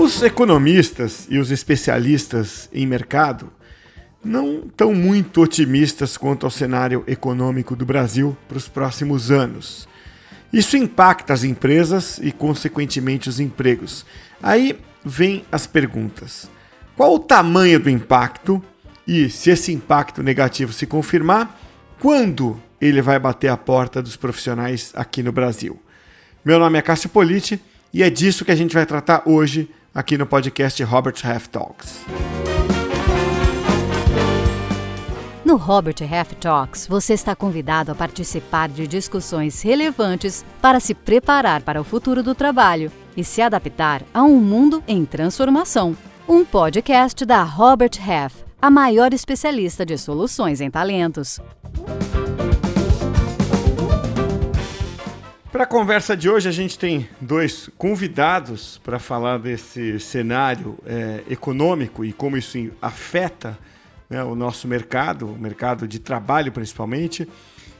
Os economistas e os especialistas em mercado não estão muito otimistas quanto ao cenário econômico do Brasil para os próximos anos. Isso impacta as empresas e, consequentemente, os empregos. Aí vem as perguntas. Qual o tamanho do impacto? E, se esse impacto negativo se confirmar, quando ele vai bater a porta dos profissionais aqui no Brasil? Meu nome é Cássio Politi e é disso que a gente vai tratar hoje aqui no podcast Robert Half Talks. No Robert Half Talks, você está convidado a participar de discussões relevantes para se preparar para o futuro do trabalho e se adaptar a um mundo em transformação. Um podcast da Robert Half, a maior especialista de soluções em talentos. Para a conversa de hoje, a gente tem dois convidados para falar desse cenário econômico e como isso afeta, né, o nosso mercado, o mercado de trabalho principalmente.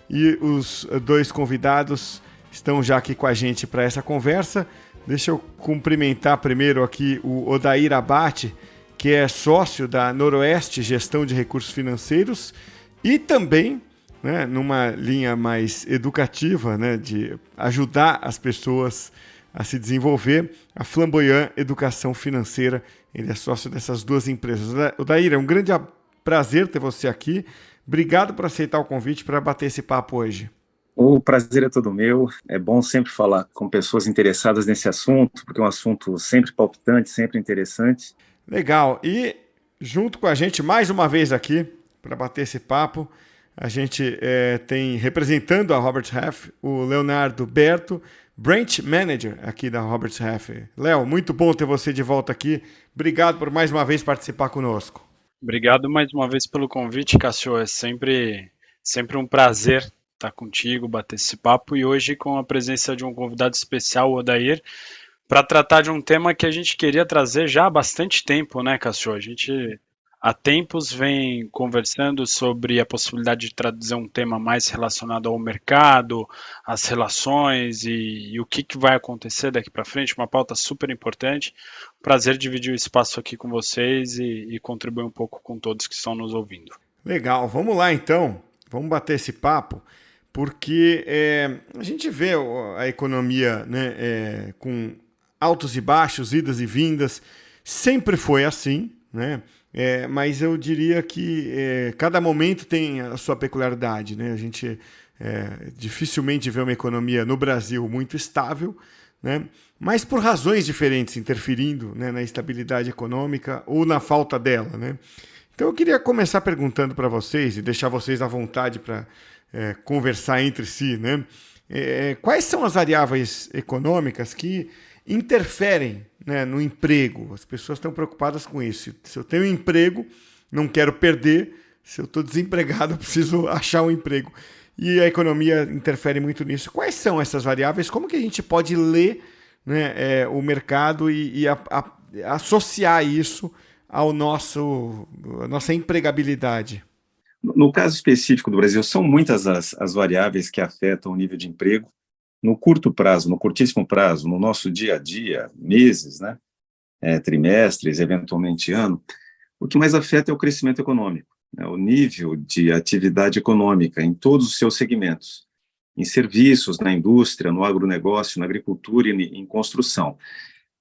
E os dois convidados estão já aqui com a gente para essa conversa. Deixa eu cumprimentar primeiro aqui o Odair Abate, que é sócio da Noroeste Gestão de Recursos Financeiros e também, né, numa linha mais educativa, né, de ajudar as pessoas a se desenvolver, a Flamboyant Educação Financeira. Ele é sócio dessas duas empresas. Odair, é um grande prazer ter você aqui. Obrigado por aceitar o convite para bater esse papo hoje. O prazer é todo meu. É bom sempre falar com pessoas interessadas nesse assunto, porque é um assunto sempre palpitante, sempre interessante. Legal. E junto com a gente, mais uma vez aqui, para bater esse papo, a gente tem, representando a Robert Half, o Leonardo Berto, Branch Manager aqui da Robert Half. Léo, muito bom ter você de volta aqui. Obrigado por mais uma vez participar conosco. Obrigado mais uma vez pelo convite, Cássio. É sempre um prazer estar contigo, bater esse papo, e hoje com a presença de um convidado especial, o Odair, para tratar de um tema que a gente queria trazer já há bastante tempo, né, Cássio? A gente há tempos vem conversando sobre a possibilidade de trazer um tema mais relacionado ao mercado, às relações e o que vai acontecer daqui para frente, uma pauta super importante. Prazer dividir o espaço aqui com vocês e contribuir um pouco com todos que estão nos ouvindo. Legal, vamos lá então, vamos bater esse papo, porque a gente vê a economia, né, com altos e baixos, idas e vindas, sempre foi assim, né? Mas eu diria que cada momento tem a sua peculiaridade, né? A gente dificilmente vê uma economia no Brasil muito estável, né? Mas por razões diferentes interferindo, né, na estabilidade econômica ou na falta dela, né? Então eu queria começar perguntando para vocês e deixar vocês à vontade para conversar entre si, né? Quais são as variáveis econômicas que interferem, né, no emprego? As pessoas estão preocupadas com isso. Se eu tenho um emprego, não quero perder. Se eu estou desempregado, eu preciso achar um emprego. E a economia interfere muito nisso. Quais são essas variáveis? Como que a gente pode ler, né, o mercado e associar isso ao à nossa empregabilidade? No caso específico do Brasil, são muitas as variáveis que afetam o nível de emprego. No curto prazo, no curtíssimo prazo, no nosso dia a dia, meses, né, trimestres, eventualmente ano, o que mais afeta é o crescimento econômico, né, o nível de atividade econômica em todos os seus segmentos, em serviços, na indústria, no agronegócio, na agricultura e em construção.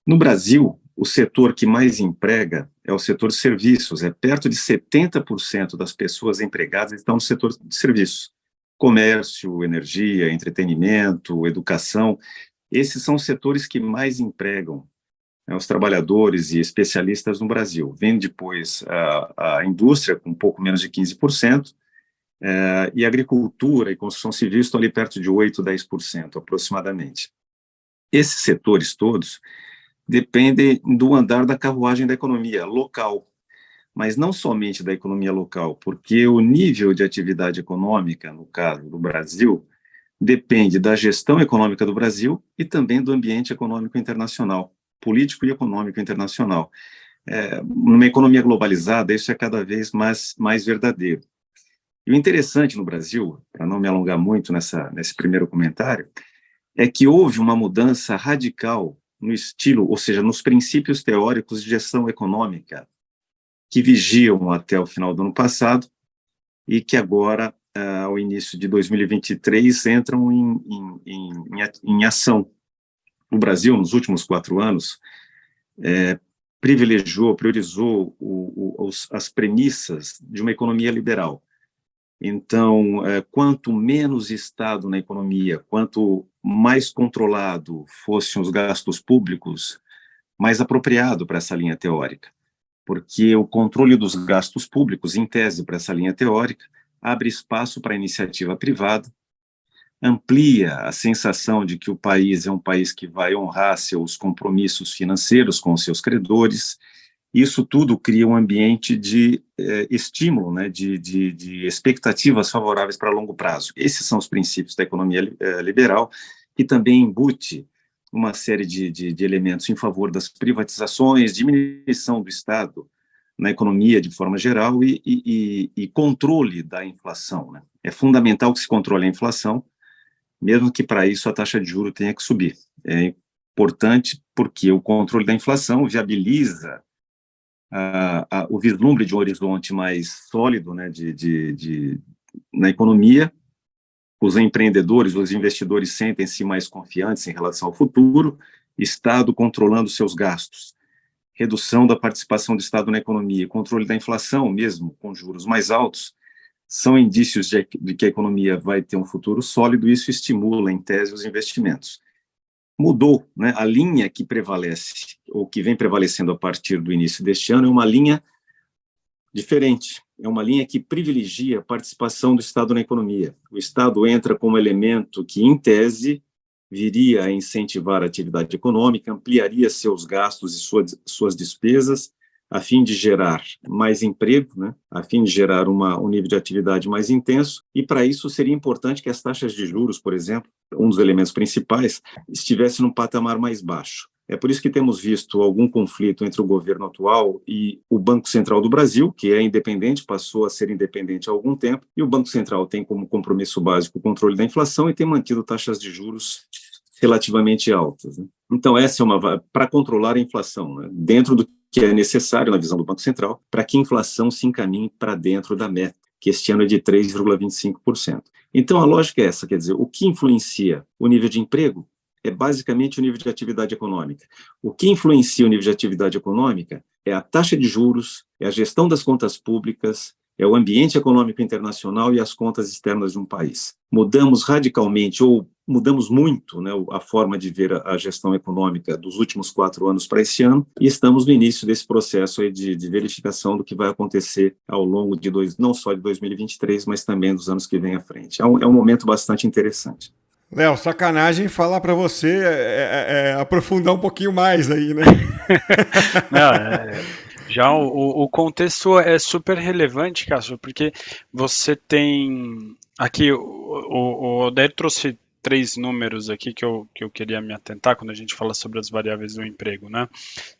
No Brasil, o setor que mais emprega é o setor de serviços, perto de 70% das pessoas empregadas estão no setor de serviços. Comércio, energia, entretenimento, educação, esses são os setores que mais empregam, né, os trabalhadores e especialistas no Brasil. Vem depois a indústria, com um pouco menos de 15%, e a agricultura e construção civil estão ali perto de 8%, 10% aproximadamente. Esses setores todos dependem do andar da carruagem da economia local, mas não somente da economia local, porque o nível de atividade econômica, no caso do Brasil, depende da gestão econômica do Brasil e também do ambiente econômico internacional, político e econômico internacional. Numa economia globalizada, isso é cada vez mais verdadeiro. E o interessante no Brasil, para não me alongar muito nesse primeiro comentário, é que houve uma mudança radical no estilo, ou seja, nos princípios teóricos de gestão econômica que vigiam até o final do ano passado e que agora, ao início de 2023, entram em ação. O Brasil, nos últimos 4 anos, priorizou as premissas de uma economia liberal. Então, quanto menos Estado na economia, quanto mais controlado fossem os gastos públicos, mais apropriado para essa linha teórica. Porque o controle dos gastos públicos, em tese, para essa linha teórica, abre espaço para a iniciativa privada, amplia a sensação de que o país é um país que vai honrar seus compromissos financeiros com os seus credores. Isso tudo cria um ambiente de estímulo, né, de expectativas favoráveis para longo prazo. Esses são os princípios da economia liberal, que também embute uma série de elementos em favor das privatizações, diminuição do Estado na economia de forma geral e controle da inflação, né? É fundamental que se controle a inflação, mesmo que para isso a taxa de juros tenha que subir. É importante porque o controle da inflação viabiliza o vislumbre de um horizonte mais sólido, né, na economia. Os empreendedores, os investidores sentem-se mais confiantes em relação ao futuro, Estado controlando seus gastos, redução da participação do Estado na economia, controle da inflação, mesmo com juros mais altos, são indícios de que a economia vai ter um futuro sólido, e isso estimula, em tese, os investimentos. Mudou, né? A linha que prevalece, ou que vem prevalecendo a partir do início deste ano, é uma linha diferente, é uma linha que privilegia a participação do Estado na economia. O Estado entra como elemento que, em tese, viria a incentivar a atividade econômica, ampliaria seus gastos e suas despesas, a fim de gerar mais emprego, né? A fim de gerar um nível de atividade mais intenso, e para isso seria importante que as taxas de juros, por exemplo, um dos elementos principais, estivesse num patamar mais baixo. É por isso que temos visto algum conflito entre o governo atual e o Banco Central do Brasil, que é independente, passou a ser independente há algum tempo, e o Banco Central tem como compromisso básico o controle da inflação e tem mantido taxas de juros relativamente altas, né? Então, essa é para controlar a inflação, né, dentro do que é necessário, na visão do Banco Central, para que a inflação se encaminhe para dentro da meta, que este ano é de 3,25%. Então, a lógica é essa, quer dizer, o que influencia o nível de emprego é basicamente o nível de atividade econômica. O que influencia o nível de atividade econômica é a taxa de juros, é a gestão das contas públicas, é o ambiente econômico internacional e as contas externas de um país. Mudamos radicalmente, ou mudamos muito, né, a forma de ver a gestão econômica dos últimos 4 anos para esse ano, e estamos no início desse processo aí de verificação do que vai acontecer ao longo não só de 2023, mas também dos anos que vêm à frente. É um momento bastante interessante. Léo, sacanagem falar para você aprofundar um pouquinho mais aí, né? Não, já o contexto é super relevante, Cássio, porque você tem aqui, o Odair trouxe 3 números aqui que eu queria me atentar quando a gente fala sobre as variáveis do emprego, né?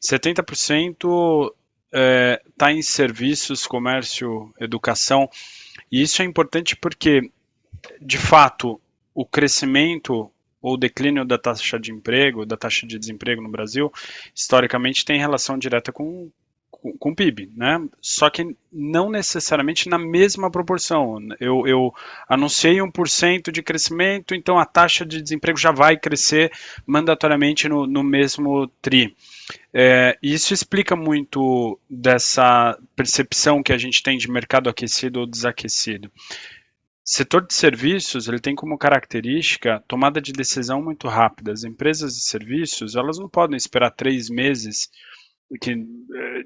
70% está em serviços, comércio, educação, e isso é importante porque, de fato, o crescimento ou declínio da taxa de emprego, da taxa de desemprego no Brasil, historicamente tem relação direta com o PIB, né? Só que não necessariamente na mesma proporção. Eu anunciei 1% de crescimento, então a taxa de desemprego já vai crescer mandatoriamente no mesmo TRI. Isso explica muito dessa percepção que a gente tem de mercado aquecido ou desaquecido. Setor de serviços, ele tem como característica tomada de decisão muito rápida. As empresas de serviços, elas não podem esperar 3 meses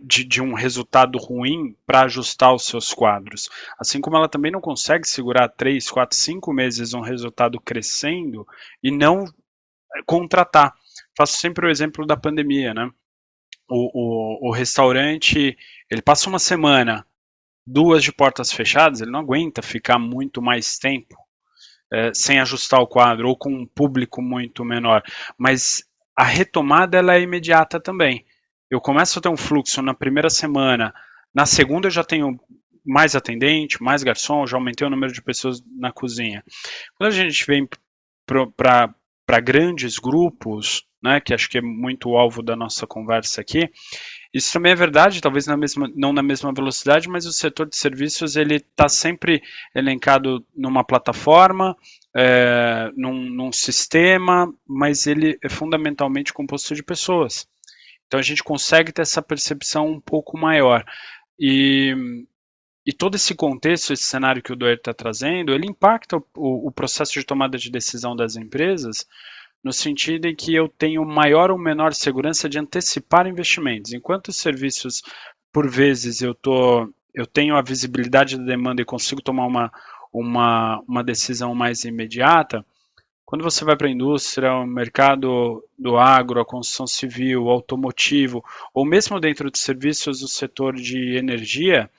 de um resultado ruim para ajustar os seus quadros. Assim como ela também não consegue segurar 3, 4, 5 meses um resultado crescendo e não contratar. Faço sempre o exemplo da pandemia, né? O restaurante, ele passa uma semana, 2 de portas fechadas, ele não aguenta ficar muito mais tempo sem ajustar o quadro ou com um público muito menor. Mas a retomada ela é imediata também. Eu começo a ter um fluxo na primeira semana, na segunda eu já tenho mais atendente, mais garçom, já aumentei o número de pessoas na cozinha. Quando a gente vem para grandes grupos, né, que acho que é muito o alvo da nossa conversa aqui. Isso também é verdade, talvez não na mesma velocidade, mas o setor de serviços ele está sempre elencado numa plataforma, num sistema, mas ele é fundamentalmente composto de pessoas. Então a gente consegue ter essa percepção um pouco maior. E todo esse contexto, esse cenário que o Doer está trazendo, ele impacta o processo de tomada de decisão das empresas, no sentido em que eu tenho maior ou menor segurança de antecipar investimentos. Enquanto os serviços, por vezes, eu tenho a visibilidade da demanda e consigo tomar uma decisão mais imediata, quando você vai para a indústria, o mercado do agro, a construção civil, o automotivo, ou mesmo dentro de serviços, o setor de energia,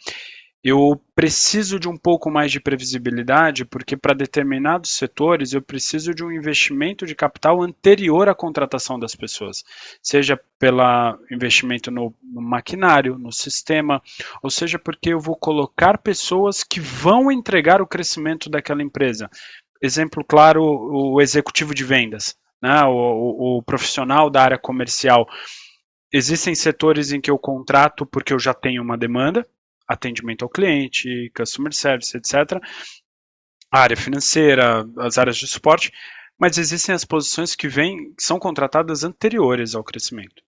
eu preciso de um pouco mais de previsibilidade, porque para determinados setores eu preciso de um investimento de capital anterior à contratação das pessoas, seja pelo investimento no maquinário, no sistema, ou seja porque eu vou colocar pessoas que vão entregar o crescimento daquela empresa. Exemplo claro, o executivo de vendas, né, o profissional da área comercial. Existem setores em que eu contrato porque eu já tenho uma demanda, atendimento ao cliente, customer service, etc. A área financeira, as áreas de suporte, mas existem as posições que são contratadas anteriores ao crescimento,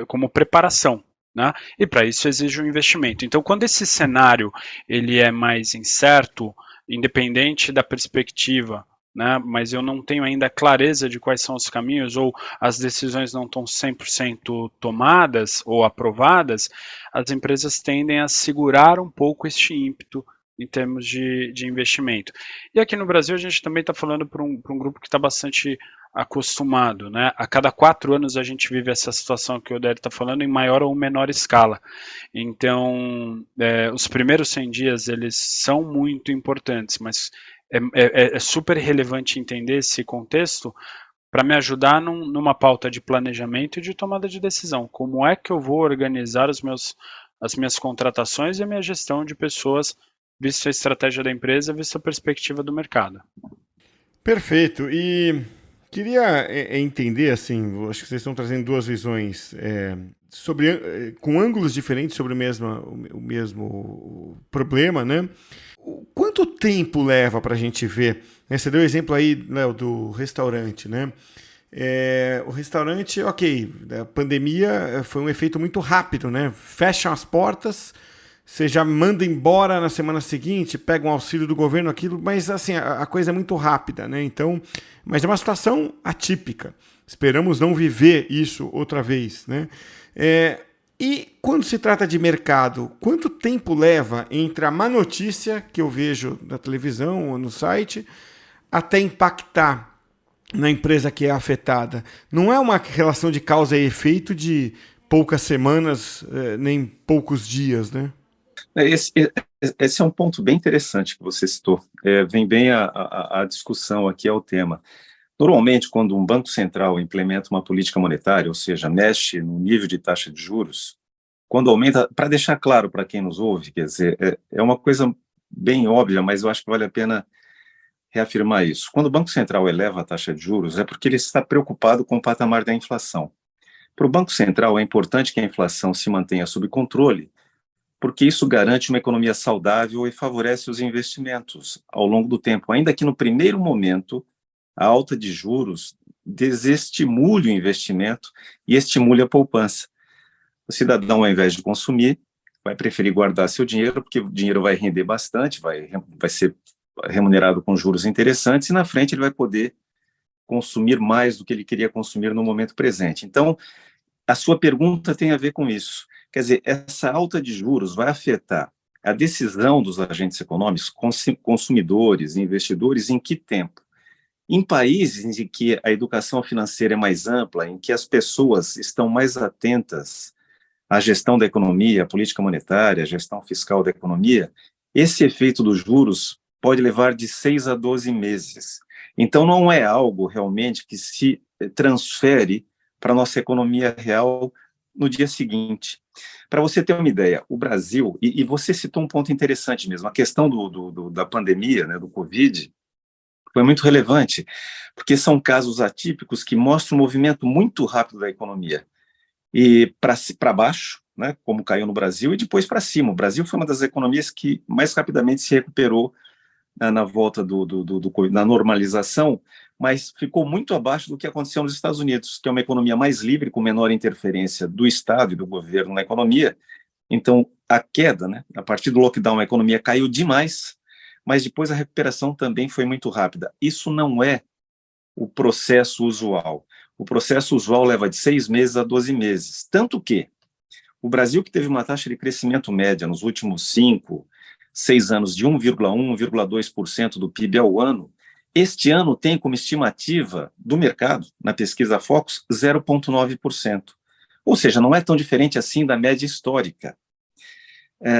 como preparação, né? E para isso exige um investimento. Então, quando esse cenário ele é mais incerto, independente da perspectiva, né, mas eu não tenho ainda clareza de quais são os caminhos ou as decisões não estão 100% tomadas ou aprovadas, as empresas tendem a segurar um pouco este ímpeto em termos de investimento. E aqui no Brasil a gente também está falando para um grupo que está bastante acostumado, né? A cada 4 anos a gente vive essa situação que o Odélio está falando em maior ou menor escala. Então, os primeiros 100 dias eles são muito importantes, mas é super relevante entender esse contexto para me ajudar numa pauta de planejamento e de tomada de decisão. Como é que eu vou organizar as minhas contratações e a minha gestão de pessoas, visto a estratégia da empresa, visto a perspectiva do mercado. Perfeito. E queria entender, assim, acho que vocês estão trazendo duas visões com ângulos diferentes sobre o mesmo problema, né? Quanto tempo leva para a gente ver? Né? Você deu o exemplo aí, Léo, do restaurante, né? O restaurante, ok, a pandemia foi um efeito muito rápido, né? Fecham as portas, você já manda embora na semana seguinte, pega um auxílio do governo, aquilo, mas assim, a coisa é muito rápida, né? Então, mas é uma situação atípica. Esperamos não viver isso outra vez, né? E quando se trata de mercado, quanto tempo leva entre a má notícia que eu vejo na televisão ou no site até impactar na empresa que é afetada? Não é uma relação de causa e efeito de poucas semanas, nem poucos dias, né? Esse é um ponto bem interessante que você citou. Vem bem a discussão aqui ao tema. Normalmente, quando um banco central implementa uma política monetária, ou seja, mexe no nível de taxa de juros, quando aumenta, para deixar claro para quem nos ouve, quer dizer, é uma coisa bem óbvia, mas eu acho que vale a pena reafirmar isso. Quando o Banco Central eleva a taxa de juros, é porque ele está preocupado com o patamar da inflação. Para o Banco Central, é importante que a inflação se mantenha sob controle, porque isso garante uma economia saudável e favorece os investimentos ao longo do tempo, ainda que no primeiro momento a alta de juros desestimule o investimento e estimule a poupança. O cidadão, ao invés de consumir, vai preferir guardar seu dinheiro, porque o dinheiro vai render bastante, vai ser remunerado com juros interessantes, e na frente ele vai poder consumir mais do que ele queria consumir no momento presente. Então, a sua pergunta tem a ver com isso. Quer dizer, essa alta de juros vai afetar a decisão dos agentes econômicos, consumidores, investidores, em que tempo? Em países em que a educação financeira é mais ampla, em que as pessoas estão mais atentas à gestão da economia, à política monetária, à gestão fiscal da economia, esse efeito dos juros pode levar de 6 a 12 meses. Então, não é algo realmente que se transfere para a nossa economia real no dia seguinte. Para você ter uma ideia, o Brasil, e você citou um ponto interessante mesmo, a questão da pandemia, né, do Covid, Foi muito relevante, porque são casos atípicos que mostram um movimento muito rápido da economia. E para baixo, né, como caiu no Brasil, e depois para cima. O Brasil foi uma das economias que mais rapidamente se recuperou na volta na normalização, mas ficou muito abaixo do que aconteceu nos Estados Unidos, que é uma economia mais livre, com menor interferência do Estado e do governo na economia. Então, a queda, né, a partir do lockdown, a economia caiu demais, mas depois a recuperação também foi muito rápida. Isso não é o processo usual. O processo usual leva de 6 meses a 12 meses. Tanto que o Brasil, que teve uma taxa de crescimento média nos últimos 5, 6 anos de 1,1%, 1,2% do PIB ao ano, este ano tem como estimativa do mercado, na pesquisa Focus, 0,9%. Ou seja, não é tão diferente assim da média histórica.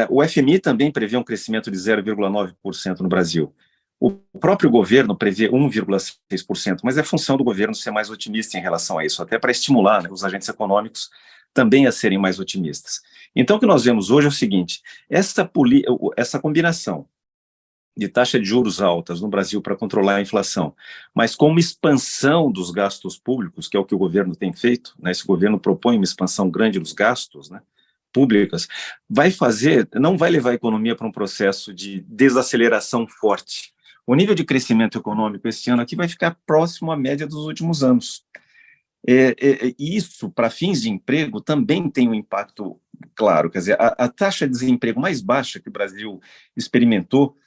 O FMI também prevê um crescimento de 0,9% no Brasil. O próprio governo prevê 1,6%, mas é função do governo ser mais otimista em relação a isso, até para estimular, né, os agentes econômicos também a serem mais otimistas. Então, o que nós vemos hoje é o seguinte: essa combinação de taxa de juros altas no Brasil para controlar a inflação, mas com uma expansão dos gastos públicos, que é o que o governo tem feito, né, esse governo propõe uma expansão grande dos gastos, né, públicas, não vai levar a economia para um processo de desaceleração forte. O nível de crescimento econômico este ano aqui vai ficar próximo à média dos últimos anos. Isso, para fins de emprego, também tem um impacto claro. Quer dizer, a taxa de desemprego mais baixa que o Brasil experimentou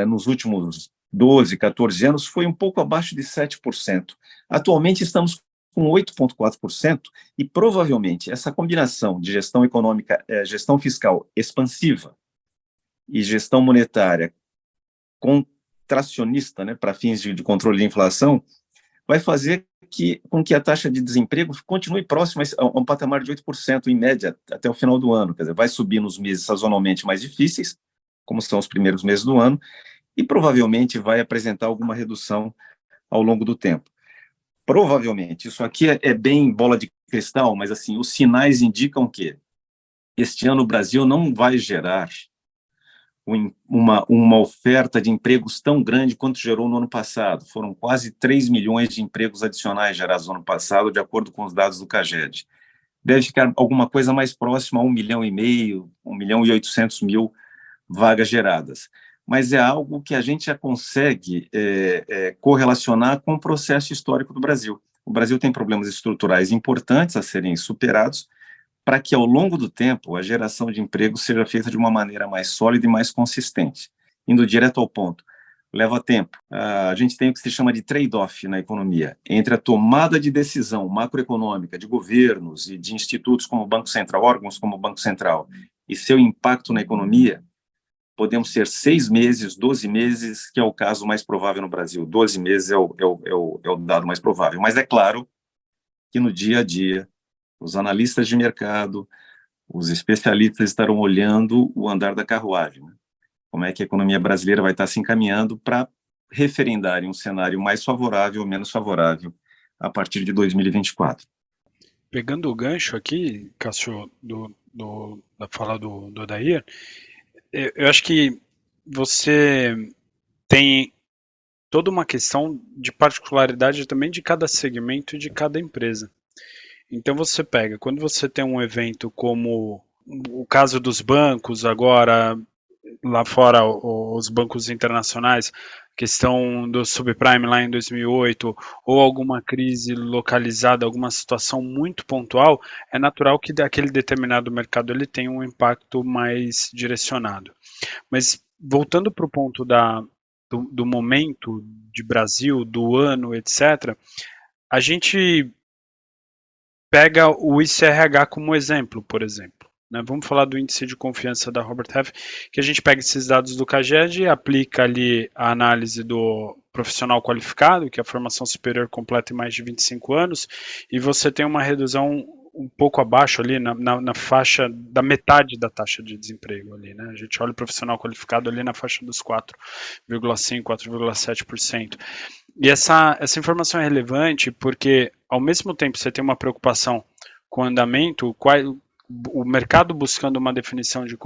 nos últimos 12, 14 anos foi um pouco abaixo de 7%. Atualmente estamos com 8,4%, e provavelmente essa combinação de gestão econômica, gestão fiscal expansiva e gestão monetária contracionista, né, para fins de controle de inflação, vai fazer com que a taxa de desemprego continue próxima a um patamar de 8% em média até o final do ano. Quer dizer, vai subir nos meses sazonalmente mais difíceis, como são os primeiros meses do ano, e provavelmente vai apresentar alguma redução ao longo do tempo. Provavelmente, isso aqui é bem bola de cristal, mas assim, os sinais indicam que este ano o Brasil não vai gerar uma oferta de empregos tão grande quanto gerou no ano passado. Foram quase 3 milhões de empregos adicionais gerados no ano passado, de acordo com os dados do CAGED. Deve ficar alguma coisa mais próxima a 1,5 milhão, 1,8 milhão vagas geradas. Mas é algo que a gente já consegue correlacionar com o processo histórico do Brasil. O Brasil tem problemas estruturais importantes a serem superados para que, ao longo do tempo, a geração de emprego seja feita de uma maneira mais sólida e mais consistente. Indo direto ao ponto, leva tempo. A gente tem o que se chama de trade-off na economia, entre a tomada de decisão macroeconômica de governos e de institutos como o Banco Central, órgãos como o Banco Central, e seu impacto na economia. Podemos ser 6 meses, 12 meses, que é o caso mais provável no Brasil. 12 meses é o dado mais provável. Mas é claro que no dia a dia, os analistas de mercado, os especialistas estarão olhando o andar da carruagem, né? Como é que a economia brasileira vai estar se encaminhando para referendarem um cenário mais favorável ou menos favorável a partir de 2024. Pegando o gancho aqui, Cássio, da fala do Odair, eu acho que você tem toda uma questão de particularidade também de cada segmento e de cada empresa. Então você pega, quando você tem um evento como o caso dos bancos agora, lá fora os bancos internacionais, questão do subprime lá em 2008, ou alguma crise localizada, alguma situação muito pontual, é natural que aquele determinado mercado ele tenha um impacto mais direcionado. Mas voltando para o ponto do momento de Brasil, do ano, etc., a gente pega o ICRH como exemplo, por exemplo. Né? Vamos falar do índice de confiança da Robert Half, que a gente pega esses dados do CAGED, aplica ali a análise do profissional qualificado, que é a formação superior completa em mais de 25 anos, e você tem uma redução um pouco abaixo ali, na faixa da metade da taxa de desemprego ali, né? A gente olha o profissional qualificado ali na faixa dos 4,5%, 4,7%. E essa informação é relevante porque, ao mesmo tempo, você tem uma preocupação com o andamento, o mercado buscando uma definição de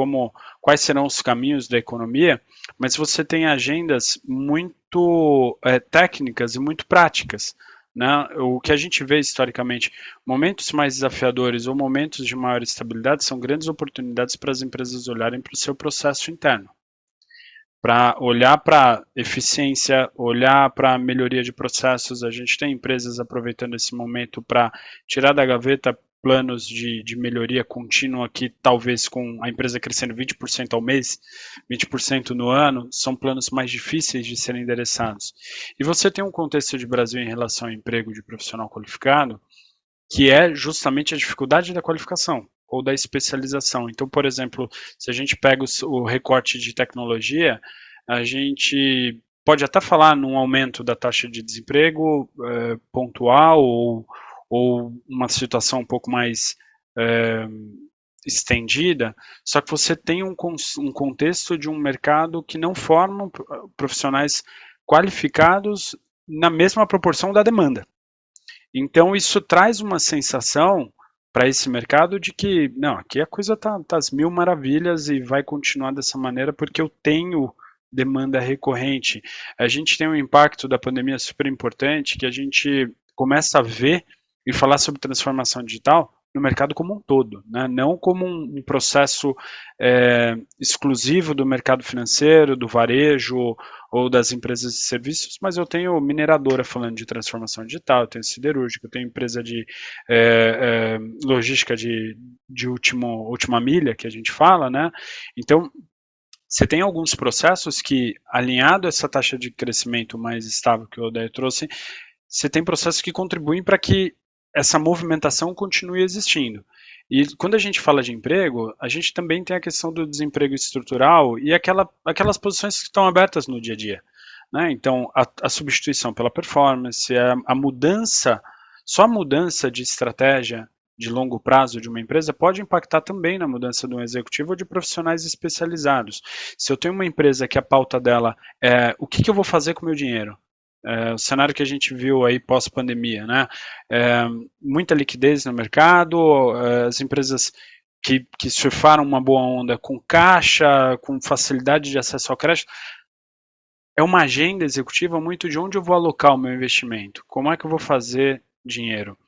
quais serão os caminhos da economia, mas você tem agendas muito técnicas e muito práticas. Né? O que a gente vê historicamente, momentos mais desafiadores ou momentos de maior estabilidade são grandes oportunidades para as empresas olharem para o seu processo interno, para olhar para eficiência, olhar para melhoria de processos. A gente tem empresas aproveitando esse momento para tirar da gaveta planos de melhoria contínua que talvez com a empresa crescendo 20% ao mês, 20% no ano, são planos mais difíceis de serem endereçados. E você tem um contexto de Brasil em relação ao emprego de profissional qualificado, que é justamente a dificuldade da qualificação ou da especialização. Então, por exemplo, se a gente pega o recorte de tecnologia, a gente pode até falar num aumento da taxa de desemprego pontual ou uma situação um pouco mais estendida, só que você tem um contexto de um mercado que não forma profissionais qualificados na mesma proporção da demanda. Então, isso traz uma sensação para esse mercado de que, não, aqui a coisa tá às mil maravilhas e vai continuar dessa maneira porque eu tenho demanda recorrente. A gente tem um impacto da pandemia super importante que a gente começa a ver e falar sobre transformação digital no mercado como um todo, né? Não como um processo exclusivo do mercado financeiro, do varejo ou das empresas de serviços, mas eu tenho mineradora falando de transformação digital, eu tenho siderúrgica, eu tenho empresa de logística de última milha, que a gente fala, né? Então, você tem alguns processos que, alinhado a essa taxa de crescimento mais estável que o Odair trouxe, você tem processos que contribuem para que essa movimentação continue existindo. E quando a gente fala de emprego, a gente também tem a questão do desemprego estrutural e aquelas posições que estão abertas no dia a dia. Né? Então, a substituição pela performance, a mudança, só a mudança de estratégia de longo prazo de uma empresa pode impactar também na mudança de um executivo ou de profissionais especializados. Se eu tenho uma empresa que a pauta dela é o que eu vou fazer com o meu dinheiro, o cenário que a gente viu aí pós-pandemia, né? Muita liquidez no mercado, as empresas que surfaram uma boa onda com caixa, com facilidade de acesso ao crédito, é uma agenda executiva muito de onde eu vou alocar o meu investimento, como é que eu vou fazer dinheiro.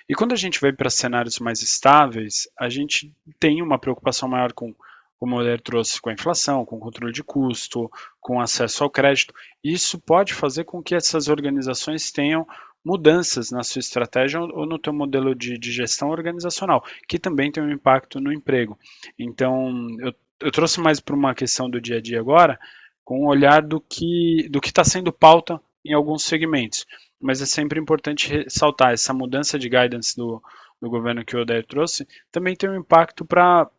E quando a gente vai para cenários mais estáveis, a gente tem uma preocupação maior com, como o Odair trouxe, com a inflação, com o controle de custo, com acesso ao crédito. Isso pode fazer com que essas organizações tenham mudanças na sua estratégia ou no teu modelo de gestão organizacional, que também tem um impacto no emprego. Então, eu trouxe mais para uma questão do dia a dia agora, com o olhar do que está sendo pauta em alguns segmentos. Mas é sempre importante ressaltar essa mudança de guidance do governo que o Odair trouxe, também tem um impacto para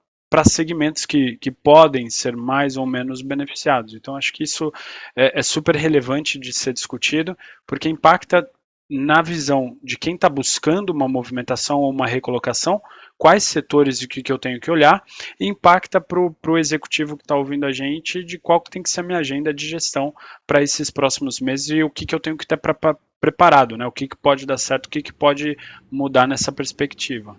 segmentos que podem ser mais ou menos beneficiados. Então, acho que isso é super relevante de ser discutido, porque impacta na visão de quem está buscando uma movimentação ou uma recolocação, quais setores e que eu tenho que olhar, e impacta para o executivo que está ouvindo a gente de qual que tem que ser a minha agenda de gestão para esses próximos meses e o que eu tenho que ter preparado, né? O que pode dar certo, o que pode mudar nessa perspectiva.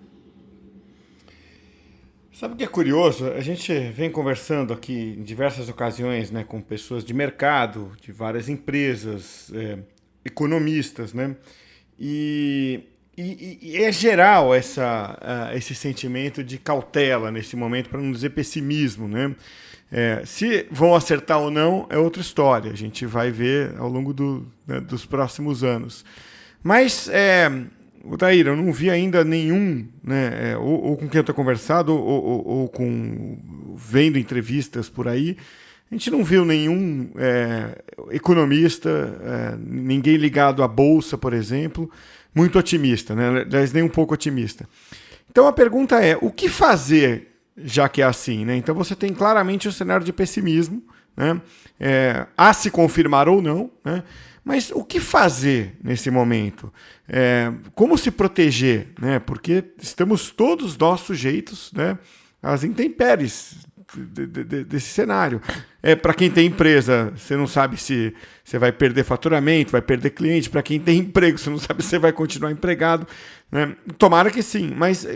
Sabe o que é curioso? A gente vem conversando aqui em diversas ocasiões, né, com pessoas de mercado, de várias empresas, economistas, né? E é geral esse sentimento de cautela nesse momento, para não dizer pessimismo, né? Se vão acertar ou não é outra história, a gente vai ver ao longo dos próximos anos. Mas, Odair, eu não vi ainda nenhum, né, ou com quem eu estou conversando, ou vendo entrevistas por aí, a gente não viu nenhum economista, ninguém ligado à Bolsa, por exemplo, muito otimista, né? Aliás, nem um pouco otimista. Então a pergunta é, o que fazer, já que é assim, né? Então você tem claramente um cenário de pessimismo, né? A se confirmar ou não, né? Mas o que fazer nesse momento? Como se proteger, né? Porque estamos todos nós sujeitos, né, às intempéries desse cenário. Para quem tem empresa, você não sabe se você vai perder faturamento, vai perder cliente. Para quem tem emprego, você não sabe se você vai continuar empregado, né? Tomara que sim, mas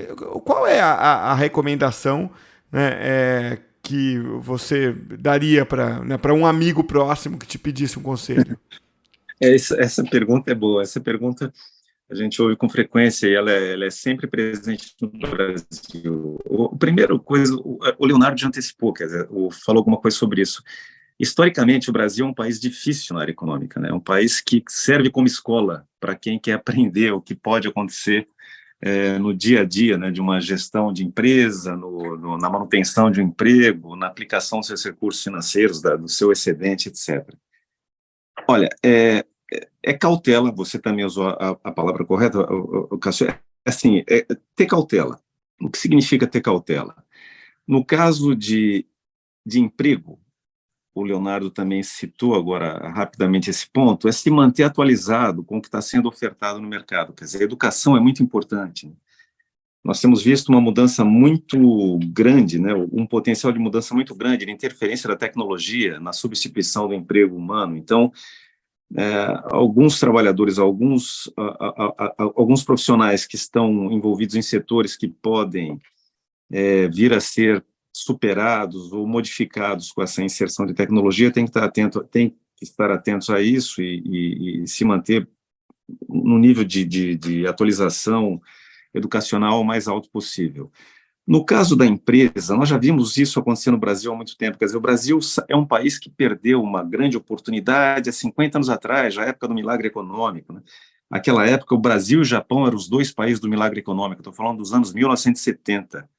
qual é a recomendação, né, que você daria para um amigo próximo que te pedisse um conselho? Essa pergunta é boa. Essa pergunta a gente ouve com frequência e ela é sempre presente no Brasil. A primeira coisa, o Leonardo já antecipou, quer dizer, falou alguma coisa sobre isso. Historicamente, o Brasil é um país difícil na área econômica, né? É um país que serve como escola para quem quer aprender o que pode acontecer no dia a dia, né, de uma gestão de empresa, na manutenção de um emprego, na aplicação dos seus recursos financeiros, do seu excedente, etc. Olha, cautela, você também usou a palavra correta, Cássio, assim, ter cautela. O que significa ter cautela? No caso de emprego, o Leonardo também citou agora rapidamente esse ponto, é se manter atualizado com o que está sendo ofertado no mercado. Quer dizer, a educação é muito importante. Nós temos visto uma mudança muito grande, né, um potencial de mudança muito grande, de interferência da tecnologia na substituição do emprego humano. Então, alguns trabalhadores, alguns profissionais que estão envolvidos em setores que podem vir a ser superados ou modificados com essa inserção de tecnologia, tem que estar atentos a isso e se manter no nível de atualização educacional o mais alto possível. No caso da empresa, nós já vimos isso acontecer no Brasil há muito tempo. Quer dizer, o Brasil é um país que perdeu uma grande oportunidade há 50 anos atrás, já época do milagre econômico, né? Naquela época, o Brasil e o Japão eram os dois países do milagre econômico. Estou falando dos anos 1970.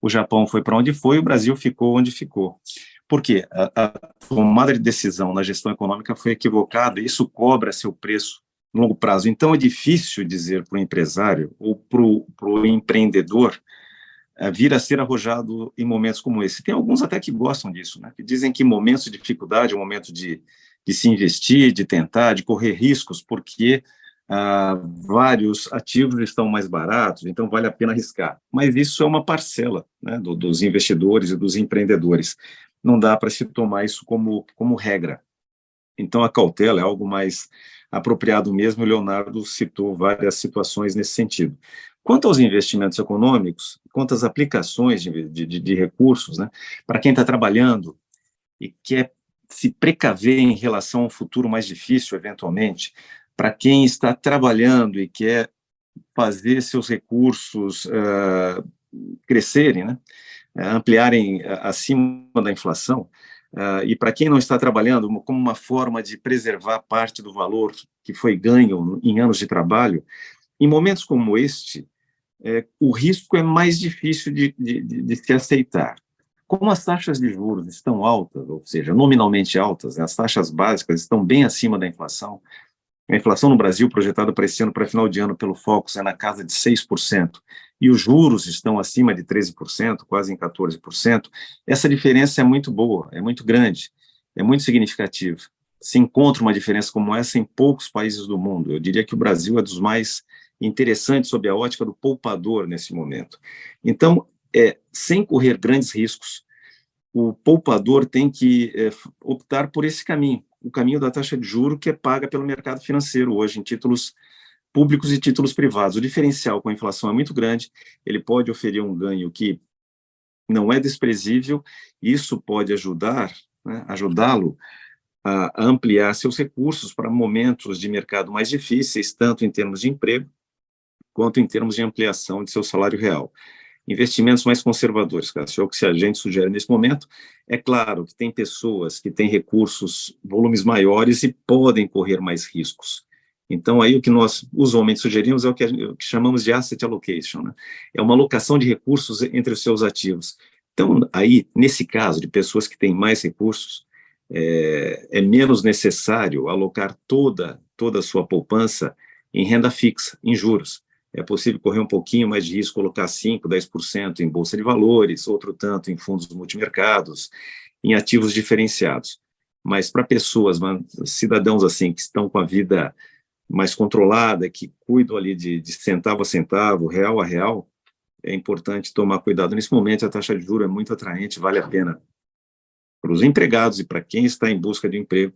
O Japão foi para onde foi, o Brasil ficou onde ficou. Por quê? A tomada de decisão na gestão econômica foi equivocada e isso cobra seu preço no longo prazo. Então, é difícil dizer para o empresário ou para o empreendedor vir a ser arrojado em momentos como esse. Tem alguns até que gostam disso, né? Que dizem que momentos de dificuldade é um momento de se investir, de tentar, de correr riscos, porque vários ativos estão mais baratos, então vale a pena arriscar. Mas isso é uma parcela, né, dos investidores e dos empreendedores. Não dá para se tomar isso como regra. Então, a cautela é algo mais apropriado mesmo, o Leonardo citou várias situações nesse sentido. Quanto aos investimentos econômicos, quanto às aplicações de recursos, né, para quem está trabalhando e quer se precaver em relação a um futuro mais difícil, eventualmente, para quem está trabalhando e quer fazer seus recursos crescerem, né, ampliarem acima da inflação, e para quem não está trabalhando, como uma forma de preservar parte do valor que foi ganho em anos de trabalho, em momentos como este, o risco é mais difícil de se aceitar. Como as taxas de juros estão altas, ou seja, nominalmente altas, né, as taxas básicas estão bem acima da inflação. A inflação no Brasil, projetada para esse ano, para final de ano, pelo Focus, é na casa de 6%, e os juros estão acima de 13%, quase em 14%. Essa diferença é muito boa, é muito grande, é muito significativa. Se encontra uma diferença como essa em poucos países do mundo. Eu diria que o Brasil é dos mais interessantes sob a ótica do poupador nesse momento. Então, sem correr grandes riscos, o poupador tem que optar por esse caminho, o caminho da taxa de juro que é paga pelo mercado financeiro hoje em títulos públicos e títulos privados. O diferencial com a inflação é muito grande, ele pode oferir um ganho que não é desprezível, isso pode ajudá-lo a ampliar seus recursos para momentos de mercado mais difíceis, tanto em termos de emprego, quanto em termos de ampliação de seu salário real. Investimentos mais conservadores, Cássio, é o que a gente sugere nesse momento. É claro que tem pessoas que têm recursos, volumes maiores e podem correr mais riscos. Então, aí o que nós usualmente sugerimos é o que chamamos de asset allocation, né? É uma alocação de recursos entre os seus ativos. Então, aí, nesse caso de pessoas que têm mais recursos, é menos necessário alocar toda a sua poupança em renda fixa, em juros. É possível correr um pouquinho mais de risco, colocar 5%, 10% em bolsa de valores, outro tanto em fundos multimercados, em ativos diferenciados. Mas para pessoas, cidadãos assim, que estão com a vida mais controlada, que cuidam ali de centavo a centavo, real a real, é importante tomar cuidado. Nesse momento, a taxa de juros é muito atraente, vale a pena para os empregados e para quem está em busca de emprego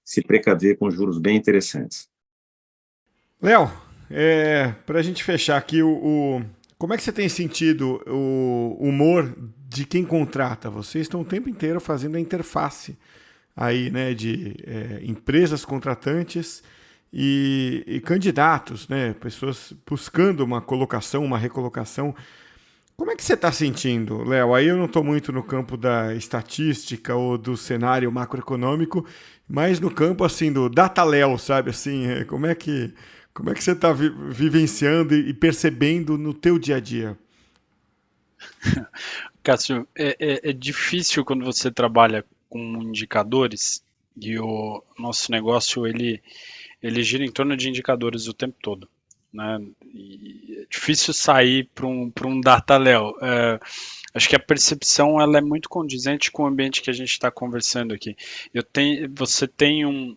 se precaver com juros bem interessantes. Léo, para a gente fechar aqui, como é que você tem sentido o humor de quem contrata? Vocês estão o tempo inteiro fazendo a interface aí, né, de empresas contratantes e candidatos, né, pessoas buscando uma colocação, uma recolocação. Como é que você está sentindo, Léo? Aí eu não estou muito no campo da estatística ou do cenário macroeconômico, mas no campo assim do data Léo, sabe assim, como é que você está vivenciando e percebendo no teu dia a dia? Cássio, é difícil quando você trabalha com indicadores e o nosso negócio ele gira em torno de indicadores o tempo todo, né? E é difícil sair para um data Léo. Acho que a percepção ela é muito condizente com o ambiente que a gente está conversando aqui. Você tem um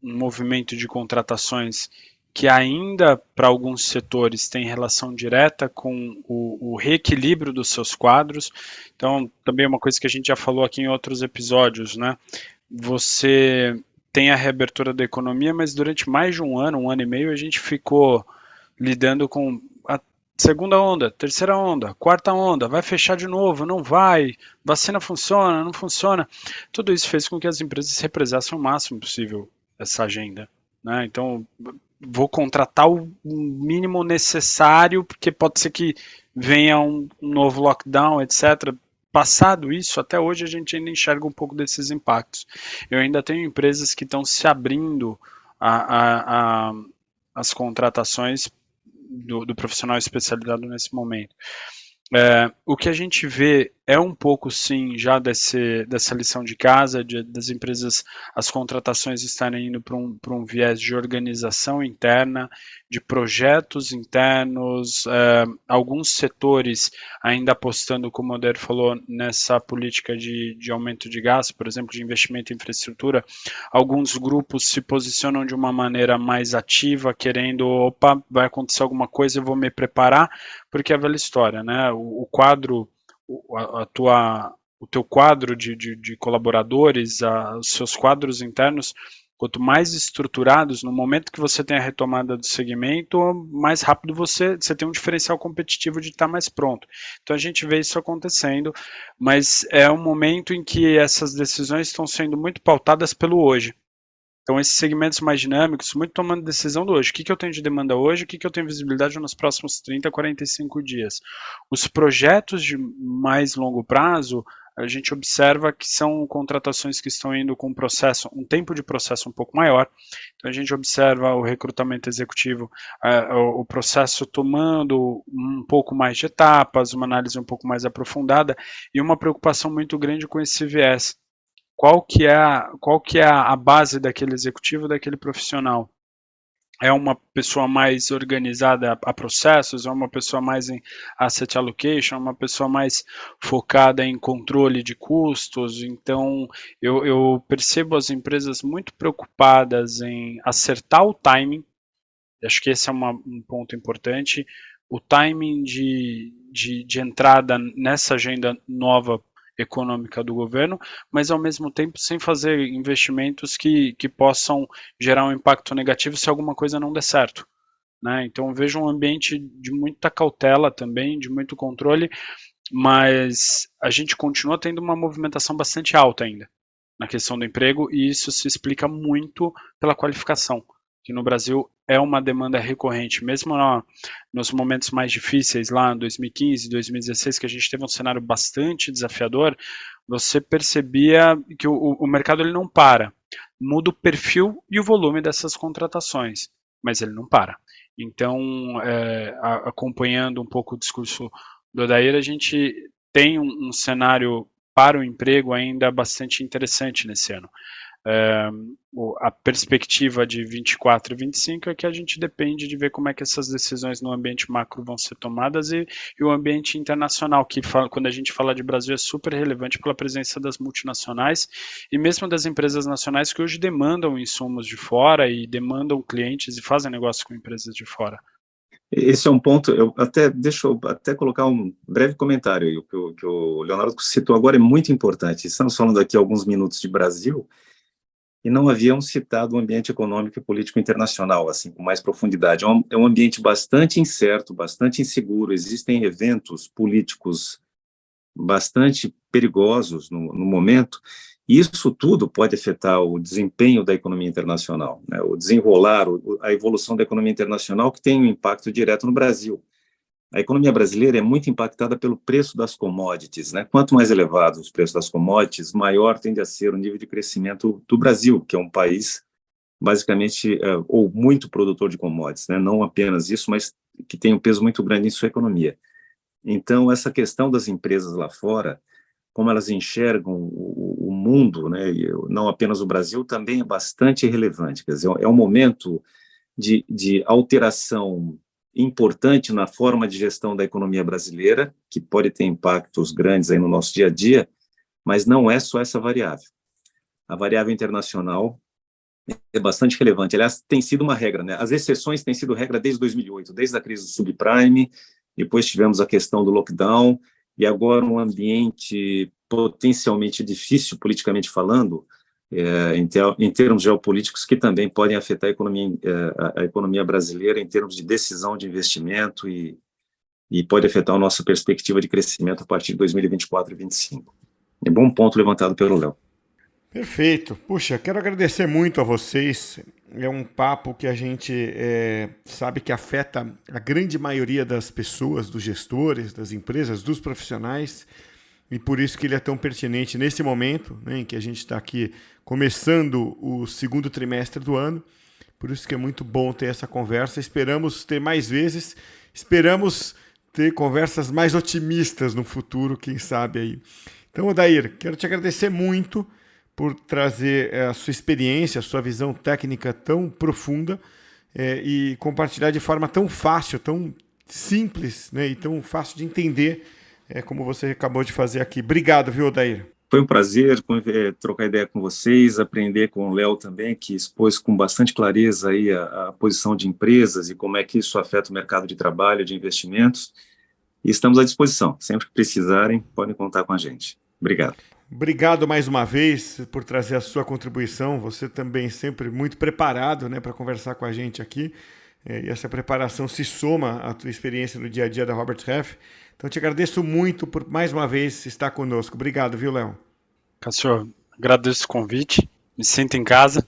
movimento de contratações que ainda para alguns setores tem relação direta com o reequilíbrio dos seus quadros. Então, também é uma coisa que a gente já falou aqui em outros episódios, né? Você tem a reabertura da economia, mas durante mais de um ano e meio, a gente ficou lidando com a segunda onda, terceira onda, quarta onda, vai fechar de novo, não vai, vacina funciona, não funciona. Tudo isso fez com que as empresas represassem o máximo possível essa agenda, né? Então, vou contratar o mínimo necessário, porque pode ser que venha um novo lockdown, etc. Passado isso, até hoje a gente ainda enxerga um pouco desses impactos. Eu ainda tenho empresas que estão se abrindo às contratações do profissional especializado nesse momento. O que a gente vê é um pouco, sim, já dessa lição de casa, das empresas, as contratações estarem indo para um viés de organização interna, de projetos internos, alguns setores ainda apostando, como o Oder falou, nessa política de aumento de gasto, por exemplo, de investimento em infraestrutura. Alguns grupos se posicionam de uma maneira mais ativa, querendo, opa, vai acontecer alguma coisa, eu vou me preparar, porque é a velha história, né? O quadro, o teu quadro de colaboradores, os seus quadros internos, quanto mais estruturados, no momento que você tem a retomada do segmento, mais rápido você tem um diferencial competitivo de estar mais pronto. Então a gente vê isso acontecendo, mas é um momento em que essas decisões estão sendo muito pautadas pelo hoje. Então, esses segmentos mais dinâmicos, muito tomando decisão do hoje. O que eu tenho de demanda hoje? O que eu tenho visibilidade nos próximos 30, 45 dias? Os projetos de mais longo prazo, a gente observa que são contratações que estão indo com um tempo de processo um pouco maior. Então, a gente observa o recrutamento executivo, o processo tomando um pouco mais de etapas, uma análise um pouco mais aprofundada e uma preocupação muito grande com esse viés. Qual que é a base daquele executivo, daquele profissional? É uma pessoa mais organizada a processos, é uma pessoa mais em asset allocation, é uma pessoa mais focada em controle de custos. Então, eu percebo as empresas muito preocupadas em acertar o timing. Acho que esse é um ponto importante. O timing de entrada nessa agenda nova econômica do governo, mas ao mesmo tempo sem fazer investimentos que possam gerar um impacto negativo se alguma coisa não der certo, né? Então vejo um ambiente de muita cautela também, de muito controle, mas a gente continua tendo uma movimentação bastante alta ainda na questão do emprego e isso se explica muito pela qualificação, que no Brasil é uma demanda recorrente, mesmo nos momentos mais difíceis, lá em 2015, 2016, que a gente teve um cenário bastante desafiador, você percebia que o mercado ele não para, muda o perfil e o volume dessas contratações, mas ele não para. Então, acompanhando um pouco o discurso do Odair, a gente tem um cenário para o emprego ainda bastante interessante nesse ano. A perspectiva de 24 e 25 é que a gente depende de ver como é que essas decisões no ambiente macro vão ser tomadas e o ambiente internacional, que quando a gente fala de Brasil é super relevante pela presença das multinacionais e mesmo das empresas nacionais que hoje demandam insumos de fora e demandam clientes e fazem negócio com empresas de fora. Esse é um ponto, deixa eu até colocar um breve comentário aí, que o Leonardo citou agora é muito importante. Estamos falando aqui alguns minutos de Brasil, e não haviam citado o ambiente econômico e político internacional, assim, com mais profundidade. É um ambiente bastante incerto, bastante inseguro, existem eventos políticos bastante perigosos no momento, e isso tudo pode afetar o desempenho da economia internacional, né? O desenrolar, a evolução da economia internacional, que tem um impacto direto no Brasil. A economia brasileira é muito impactada pelo preço das commodities, né? Quanto mais elevados os preços das commodities, maior tende a ser o nível de crescimento do Brasil, que é um país basicamente ou muito produtor de commodities, né? Não apenas isso, mas que tem um peso muito grande em sua economia. Então, essa questão das empresas lá fora, como elas enxergam o mundo, né? E não apenas o Brasil, também é bastante relevante. Quer dizer, é um momento de alteração importante na forma de gestão da economia brasileira, que pode ter impactos grandes aí no nosso dia a dia, mas não é só essa variável. A variável internacional é bastante relevante. Aliás, tem sido uma regra, né? As exceções têm sido regra desde 2008, desde a crise do subprime, depois tivemos a questão do lockdown, e agora um ambiente potencialmente difícil, politicamente falando, em termos geopolíticos, que também podem afetar a economia brasileira em termos de decisão de investimento e pode afetar a nossa perspectiva de crescimento a partir de 2024 e 2025. É bom ponto levantado pelo Léo. Perfeito. Puxa, quero agradecer muito a vocês. É um papo que a gente sabe que afeta a grande maioria das pessoas, dos gestores, das empresas, dos profissionais, e por isso que ele é tão pertinente nesse momento, né, em que a gente está aqui começando o segundo trimestre do ano. Por isso que é muito bom ter essa conversa. Esperamos ter mais vezes, esperamos ter conversas mais otimistas no futuro, quem sabe aí. Então, Odair, quero te agradecer muito por trazer a sua experiência, a sua visão técnica tão profunda e compartilhar de forma tão fácil, tão simples, né, e tão fácil de entender, como você acabou de fazer aqui. Obrigado, viu, Odair? Foi um prazer trocar ideia com vocês, aprender com o Léo também, que expôs com bastante clareza aí a posição de empresas e como é que isso afeta o mercado de trabalho, de investimentos. E estamos à disposição. Sempre que precisarem, podem contar com a gente. Obrigado. Obrigado mais uma vez por trazer a sua contribuição. Você também sempre muito preparado, né, para conversar com a gente aqui. E essa preparação se soma à tua experiência no dia a dia da Robert Half. Então, te agradeço muito por mais uma vez estar conosco. Obrigado, viu, Léo? Cássio, agradeço o convite. Me sinto em casa.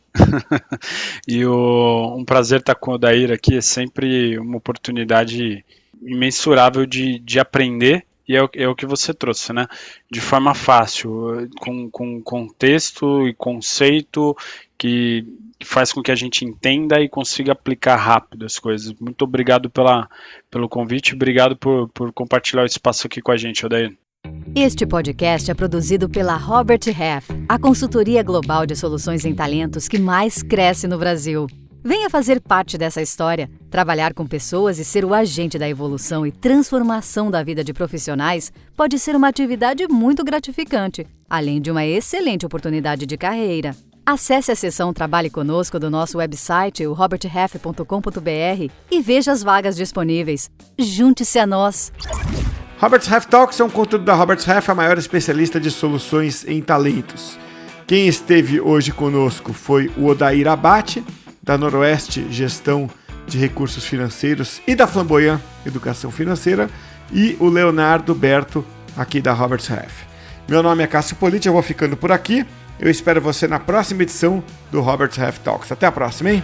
E um prazer estar com o Odair aqui. É sempre uma oportunidade imensurável de aprender. E é o que você trouxe, né? De forma fácil, com contexto e conceito que faz com que a gente entenda e consiga aplicar rápido as coisas. Muito obrigado pelo convite, obrigado por compartilhar o espaço aqui com a gente, Odair. Este podcast é produzido pela Robert Half, a consultoria global de soluções em talentos que mais cresce no Brasil. Venha fazer parte dessa história, trabalhar com pessoas e ser o agente da evolução e transformação da vida de profissionais pode ser uma atividade muito gratificante, além de uma excelente oportunidade de carreira. Acesse a seção Trabalhe Conosco do nosso website, o roberthalf.com.br, e veja as vagas disponíveis. Junte-se a nós! Robert Half Talks é um conteúdo da Robert Half, a maior especialista de soluções em talentos. Quem esteve hoje conosco foi o Odair Abate, da Noroeste Gestão de Recursos Financeiros e da Flamboyant Educação Financeira, e o Leonardo Berto, aqui da Robert Half. Meu nome é Cássio Politi, eu vou ficando por aqui. Eu espero você na próxima edição do Robert Half Talks. Até a próxima, hein?